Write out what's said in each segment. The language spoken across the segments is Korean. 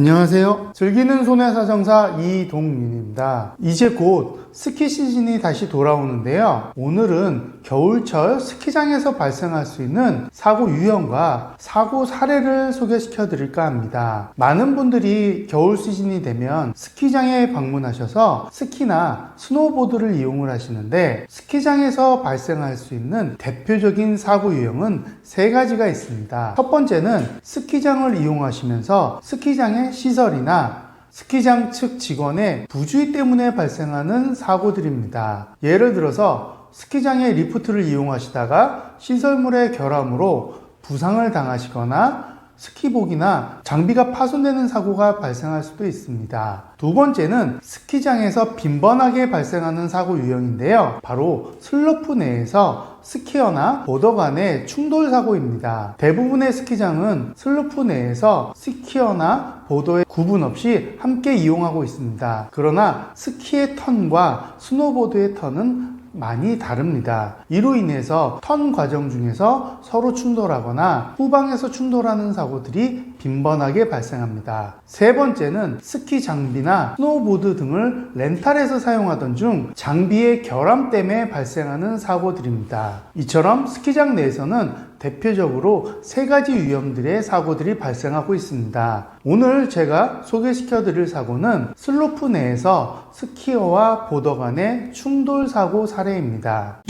안녕하세요. 즐기는 손해사정사 이동윤입니다. 이제 곧 스키 시즌이 다시 돌아오는데요. 오늘은 겨울철 스키장에서 발생할 수 있는 사고 유형과 사고 사례를 소개시켜 드릴까 합니다. 많은 분들이 겨울 시즌이 되면 스키장에 방문하셔서 스키나 스노보드를 이용을 하시는데, 스키장에서 발생할 수 있는 대표적인 사고 유형은 세 가지가 있습니다. 첫 번째는 스키장을 이용하시면서 스키장의 시설이나 스키장 측 직원의 부주의 때문에 발생하는 사고들입니다. 예를 들어서 스키장의 리프트를 이용하시다가 시설물의 결함으로 부상을 당하시거나 스키복이나 장비가 파손되는 사고가 발생할 수도 있습니다. 두 번째는 스키장에서 빈번하게 발생하는 사고 유형인데요. 바로 슬로프 내에서 스키어나 보더 간의 충돌 사고입니다. 대부분의 스키장은 슬로프 내에서 스키어나 보더의 구분 없이 함께 이용하고 있습니다. 그러나 스키의 턴과 스노보드의 턴은 많이 다릅니다. 이로 인해서 턴 과정 중에서 서로 충돌하거나 후방에서 충돌하는 사고들이 빈번하게 발생합니다. 세 번째는 스키 장비나 스노보드 등을 렌탈해서 사용하던 중 장비의 결함 때문에 발생하는 사고들입니다. 이처럼 스키장 내에서는 대표적으로 세 가지 유형들의 사고들이 발생하고 있습니다. 오늘 제가 소개시켜 드릴 사고는 슬로프 내에서 스키어와 보더 간의 충돌 사고 사례입니다.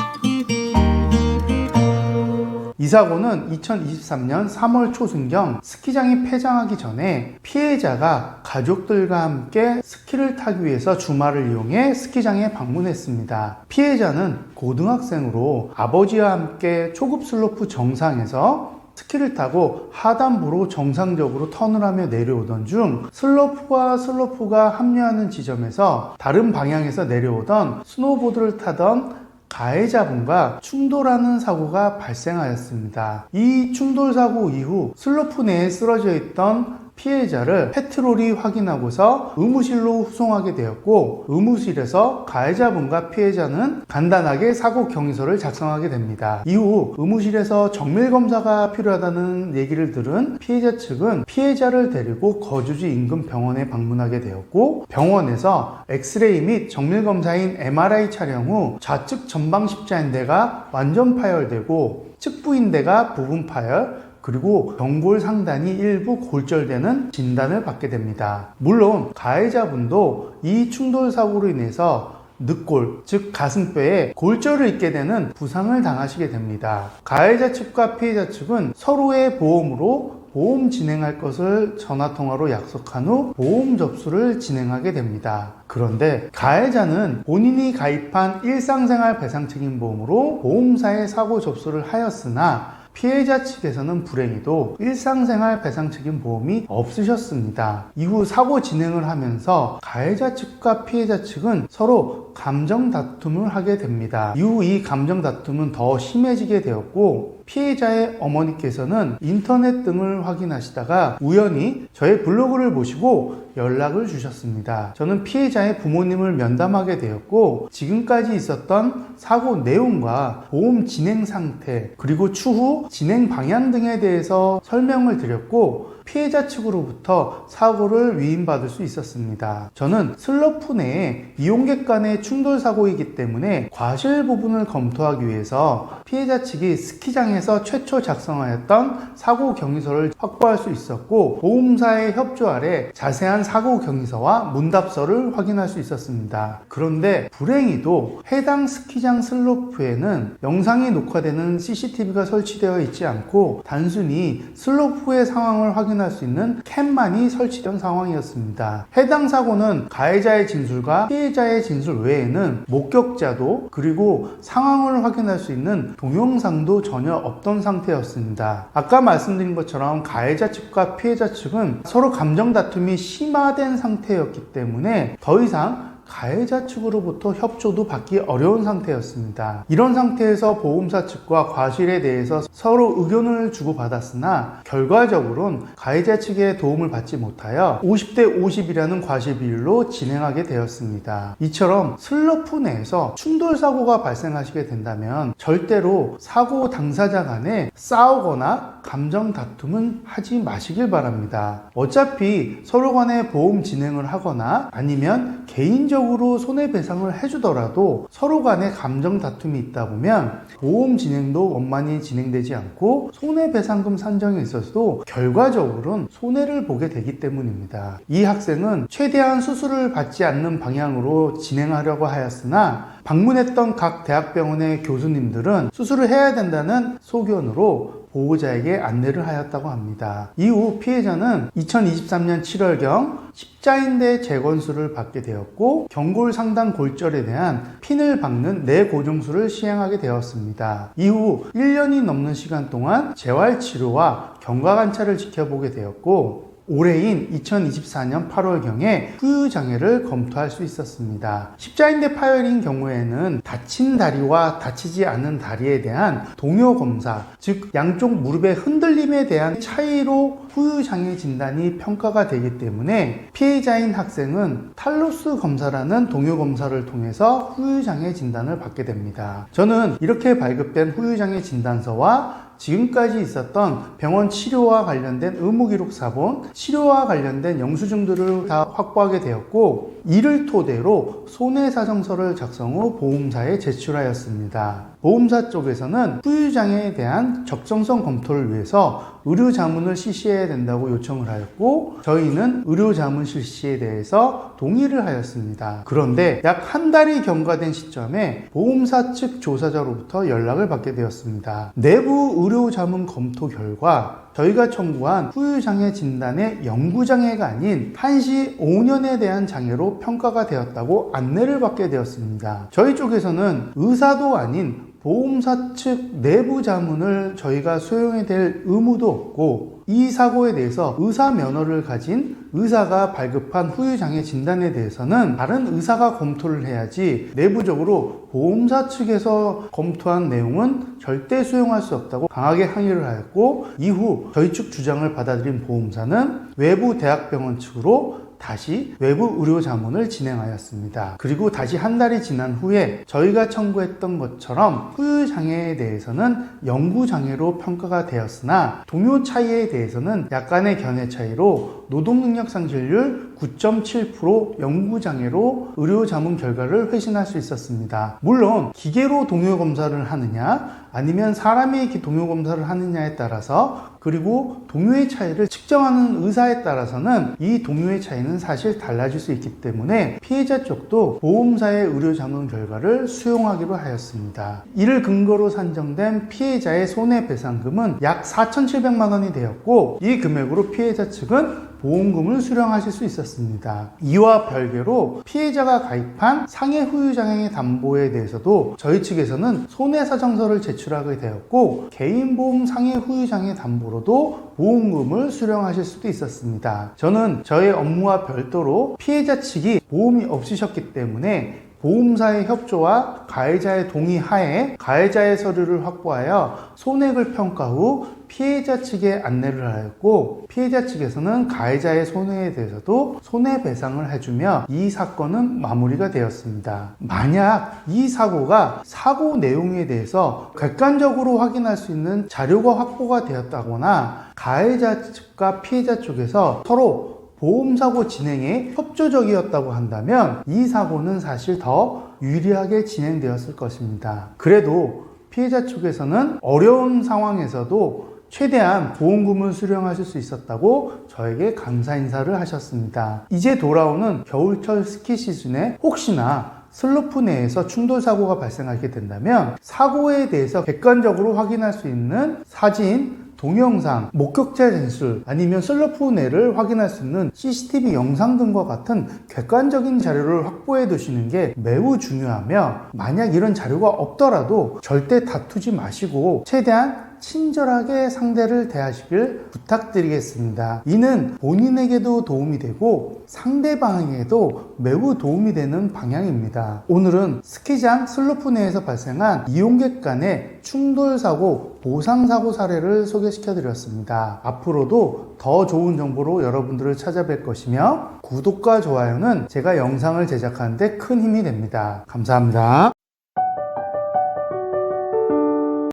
이 사고는 2023년 3월 초순경 스키장이 폐장하기 전에 피해자가 가족들과 함께 스키를 타기 위해서 주말을 이용해 스키장에 방문했습니다. 피해자는 고등학생으로 아버지와 함께 초급 슬로프 정상에서 스키를 타고 하단부로 정상적으로 턴을 하며 내려오던 중 슬로프와 슬로프가 합류하는 지점에서 다른 방향에서 내려오던 스노보드를 타던 가해자분과 충돌하는 사고가 발생하였습니다. 이 충돌 사고 이후 슬로프 내에 쓰러져 있던 피해자를 페트롤이 확인하고서 의무실로 후송하게 되었고, 의무실에서 가해자분과 피해자는 간단하게 사고 경위서를 작성하게 됩니다. 이후 의무실에서 정밀검사가 필요하다는 얘기를 들은 피해자 측은 피해자를 데리고 거주지 인근 병원에 방문하게 되었고, 병원에서 엑스레이 및 정밀검사인 MRI 촬영 후 좌측 전방 십자인대가 완전 파열되고 측부인대가 부분 파열, 그리고 경골 상단이 일부 골절되는 진단을 받게 됩니다. 물론 가해자분도 이 충돌 사고로 인해서 늑골, 즉 가슴뼈에 골절을 입게 되는 부상을 당하시게 됩니다. 가해자 측과 피해자 측은 서로의 보험으로 보험 진행할 것을 전화통화로 약속한 후 보험 접수를 진행하게 됩니다. 그런데 가해자는 본인이 가입한 일상생활 배상책임보험으로 보험사에 사고 접수를 하였으나 피해자 측에서는 불행히도 일상생활 배상책임보험이 없으셨습니다. 이후 사고 진행을 하면서 가해자 측과 피해자 측은 서로 감정 다툼을 하게 됩니다. 이후 이 감정 다툼은 더 심해지게 되었고, 피해자의 어머니께서는 인터넷 등을 확인하시다가 우연히 저의 블로그를 보시고 연락을 주셨습니다. 저는 피해자의 부모님을 면담하게 되었고, 지금까지 있었던 사고 내용과 보험 진행 상태, 그리고 추후 진행 방향 등에 대해서 설명을 드렸고, 피해자 측으로부터 사고를 위임받을 수 있었습니다. 저는 슬로프 내에 이용객 간의 충돌 사고이기 때문에 과실 부분을 검토하기 위해서 피해자 측이 스키장에서 최초 작성하였던 사고 경위서를 확보할 수 있었고, 보험사의 협조 아래 자세한 사고 경위서와 문답서를 확인할 수 있었습니다. 그런데 불행히도 해당 스키장 슬로프에는 영상이 녹화되는 CCTV가 설치되어 있지 않고 단순히 슬로프의 상황을 확인할 수 있는 캠만이 설치된 상황이었습니다. 해당 사고는 가해자의 진술과 피해자의 진술 외에는 목격자도 그리고 상황을 확인할 수 있는 동영상도 전혀 없던 상태였습니다. 아까 말씀드린 것처럼 가해자 측과 피해자 측은 서로 감정 다툼이 심화된 상태였기 때문에 더 이상 가해자 측으로부터 협조도 받기 어려운 상태였습니다. 이런 상태에서 보험사 측과 과실에 대해서 서로 의견을 주고받았으나 결과적으로는 가해자 측의 도움을 받지 못하여 50대 50이라는 과실 비율로 진행하게 되었습니다. 이처럼 슬로프 내에서 충돌 사고가 발생하시게 된다면 절대로 사고 당사자 간에 싸우거나 감정 다툼은 하지 마시길 바랍니다. 어차피 서로 간에 보험 진행을 하거나 아니면 개인적으로 손해배상을 해주더라도 서로 간에 감정 다툼이 있다 보면 보험 진행도 원만히 진행되지 않고 손해배상금 산정에 있어서도 결과적으로는 손해를 보게 되기 때문입니다. 이 학생은 최대한 수술을 받지 않는 방향으로 진행하려고 하였으나 방문했던 각 대학병원의 교수님들은 수술을 해야 된다는 소견으로 보호자에게 안내를 하였다고 합니다. 이후 피해자는 2023년 7월경 십자인대 재건수를 받게 되었고 경골 상단 골절에 대한 핀을 박는 뇌고정술을 시행하게 되었습니다. 이후 1년이 넘는 시간 동안 재활치료와 경과관찰을 지켜보게 되었고 올해인 2024년 8월경에 후유장애를 검토할 수 있었습니다. 십자인대 파열인 경우에는 다친 다리와 다치지 않은 다리에 대한 동요검사, 즉 양쪽 무릎의 흔들림에 대한 차이로 후유장애 진단이 평가가 되기 때문에 피해자인 학생은 탈로스 검사라는 동요검사를 통해서 후유장애 진단을 받게 됩니다. 저는 이렇게 발급된 후유장애 진단서와 지금까지 있었던 병원 치료와 관련된 의무기록 사본, 치료와 관련된 영수증들을 다 확보하게 되었고 이를 토대로 손해사정서를 작성 후 보험사에 제출하였습니다. 보험사 쪽에서는 후유장애에 대한 적정성 검토를 위해서 의료자문을 실시해야 된다고 요청을 하였고 저희는 의료자문 실시에 대해서 동의를 하였습니다. 그런데 약 한 달이 경과된 시점에 보험사 측 조사자로부터 연락을 받게 되었습니다. 내부 의료자문 검토 결과 저희가 청구한 후유장애 진단의 영구장애가 아닌 한시 5년에 대한 장애로 평가가 되었다고 안내를 받게 되었습니다. 저희 쪽에서는 의사도 아닌 보험사 측 내부 자문을 저희가 수용해야 될 의무도 없고 이 사고에 대해서 의사 면허를 가진 의사가 발급한 후유장애 진단에 대해서는 다른 의사가 검토를 해야지 내부적으로 보험사 측에서 검토한 내용은 절대 수용할 수 없다고 강하게 항의를 하였고 이후 저희 측 주장을 받아들인 보험사는 외부 대학병원 측으로 다시 외부 의료 자문을 진행하였습니다. 그리고 다시 한 달이 지난 후에 저희가 청구했던 것처럼 후유장애에 대해서는 영구장애로 평가가 되었으나 동요 차이에 대해서는 약간의 견해 차이로 노동능력 상실률 9.7% 영구장애로 의료 자문 결과를 회신할 수 있었습니다. 물론 기계로 동요 검사를 하느냐 아니면 사람이 동요 검사를 하느냐에 따라서 그리고 동요의 차이를 측정하는 의사에 따라서는 이 동요의 차이는 사실 달라질 수 있기 때문에 피해자 쪽도 보험사의 의료 자문 결과를 수용하기로 하였습니다. 이를 근거로 산정된 피해자의 손해배상금은 약 4,700만 원이 되었고 이 금액으로 피해자 측은 보험금을 수령하실 수 있었습니다. 이와 별개로 피해자가 가입한 상해 후유장애 담보에 대해서도 저희 측에서는 손해사정서를 제출하게 되었고 개인보험 상해 후유장애 담보로도 보험금을 수령하실 수도 있었습니다. 저는 저의 업무와 별도로 피해자 측이 보험이 없으셨기 때문에 보험사의 협조와 가해자의 동의 하에 가해자의 서류를 확보하여 손해를 평가 후 피해자 측에 안내를 하였고 피해자 측에서는 가해자의 손해에 대해서도 손해배상을 해주며 이 사건은 마무리가 되었습니다. 만약 이 사고가 사고 내용에 대해서 객관적으로 확인할 수 있는 자료가 확보가 되었다거나 가해자 측과 피해자 쪽에서 서로 보험사고 진행에 협조적이었다고 한다면 이 사고는 사실 더 유리하게 진행되었을 것입니다. 그래도 피해자 쪽에서는 어려운 상황에서도 최대한 보험금을 수령하실 수 있었다고 저에게 감사 인사를 하셨습니다. 이제 돌아오는 겨울철 스키 시즌에 혹시나 슬로프 내에서 충돌 사고가 발생하게 된다면 사고에 대해서 객관적으로 확인할 수 있는 사진, 동영상, 목격자 진술 아니면 슬로프 내를 확인할 수 있는 CCTV 영상 등과 같은 객관적인 자료를 확보해 두시는 게 매우 중요하며 만약 이런 자료가 없더라도 절대 다투지 마시고 최대한 친절하게 상대를 대하시길 부탁드리겠습니다. 이는 본인에게도 도움이 되고 상대방에게도 매우 도움이 되는 방향입니다. 오늘은 스키장 슬로프 내에서 발생한 이용객 간의 충돌사고, 보상사고 사례를 소개시켜 드렸습니다. 앞으로도 더 좋은 정보로 여러분들을 찾아뵐 것이며 구독과 좋아요는 제가 영상을 제작하는 데 큰 힘이 됩니다. 감사합니다.